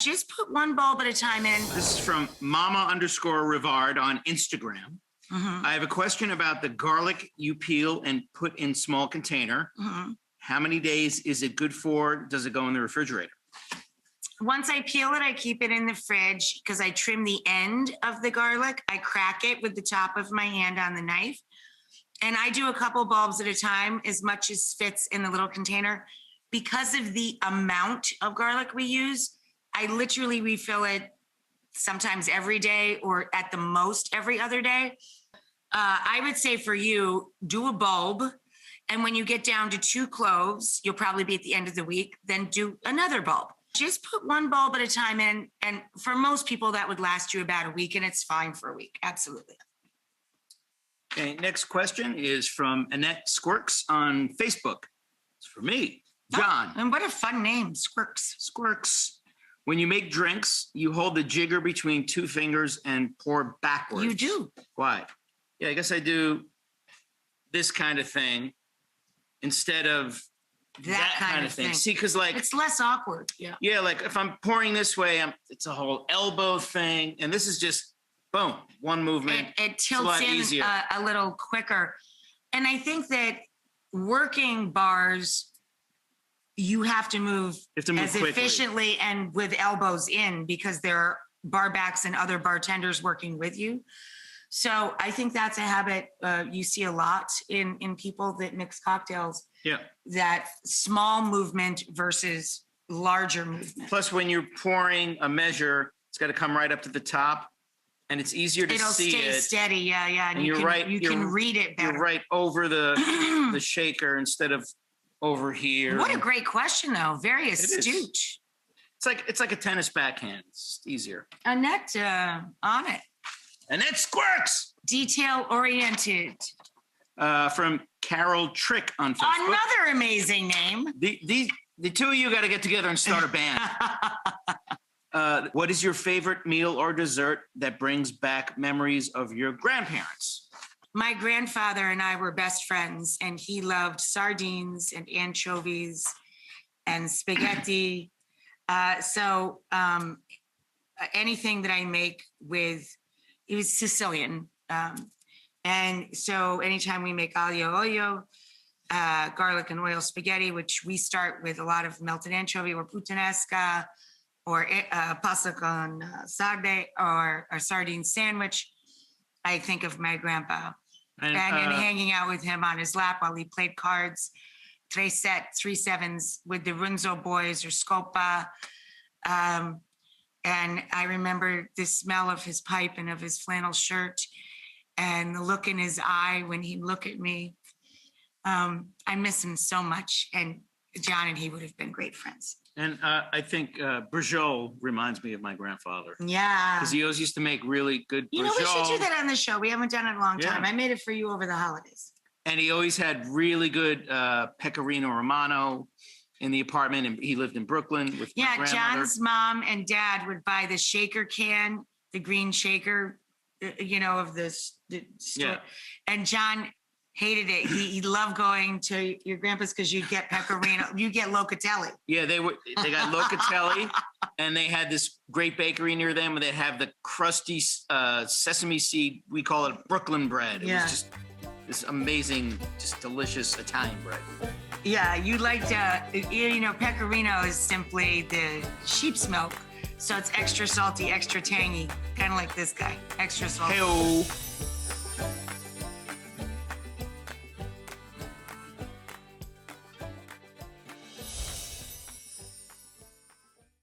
Just put one bulb at a time in. This is from Mama_Rivard on Instagram. I have a question about the garlic you peel and put in small container. How many days is it good for? Does it go in the refrigerator? Once I peel it, I keep it in the fridge because I trim the end of the garlic. I crack it with the top of my hand on the knife. And I do a couple bulbs at a time, as much as fits in the little container. Because of the amount of garlic we use, I literally refill it sometimes every day or at the most every other day. I would say for you, do a bulb. And when you get down to 2 cloves, you'll probably be at the end of the week, then do another bulb. Just put one bulb at a time in. And for most people, that would last you about a week, and it's fine for a week. Absolutely. Okay, next question is from Annette Squirks on Facebook. It's for me, John. Oh, and what a fun name, Squirks. Squirks. When you make drinks, you hold the jigger between 2 fingers and pour backwards. You do. Why? Yeah, I guess I do this kind of thing instead of that kind of thing. See, because like it's less awkward. Yeah, like if I'm pouring this way, it's a whole elbow thing, and this is just boom, one movement. It tilts in a little quicker, and I think that working bars, you have to move as quickly, efficiently and with elbows in, because there are bar backs and other bartenders working with you. So I think that's a habit you see a lot in people that mix cocktails. Yeah. That small movement versus larger movement. Plus, when you're pouring a measure, it's got to come right up to the top, and it's easier to see it. It'll stay steady, yeah. And you're right. You can read it better. You're right over the shaker instead of over here. What a great question, though. Very astute. It's like a tennis backhand. It's just easier. Annette, on it. Annette Squirks. Detail-oriented. From Carol Trick on Facebook. Another amazing name. The two of you got to get together and start a band. What is your favorite meal or dessert that brings back memories of your grandparents? My grandfather and I were best friends, and he loved sardines and anchovies and spaghetti. So anything that I make with, he was Sicilian. And so anytime we make aglio olio, garlic and oil spaghetti, which we start with a lot of melted anchovy or puttanesca or pasta con sarde or a sardine sandwich, I think of my grandpa and hanging out with him on his lap while he played cards, 3-7s with the Runzo boys or Scopa. And I remember the smell of his pipe and of his flannel shirt and the look in his eye when he'd look at me. I miss him so much. And John and he would have been great friends. And I think Brajol reminds me of my grandfather. Yeah. Because he always used to make really good Brajol. You know, we should do that on the show. We haven't done it in a long time. I made it for you over the holidays. And he always had really good pecorino romano in the apartment. And he lived in Brooklyn with my grandmother. John's mom and dad would buy the shaker can, the green shaker, of the store. Yeah. And John hated it. He loved going to your grandpa's because you'd get pecorino, you get locatelli. Yeah, they got locatelli, and they had this great bakery near them where they have the crusty sesame seed. We call it Brooklyn bread. It was just this amazing, just delicious Italian bread. Yeah, you liked, pecorino is simply the sheep's milk. So it's extra salty, extra tangy, kind of like this guy, extra salty. Hey-o.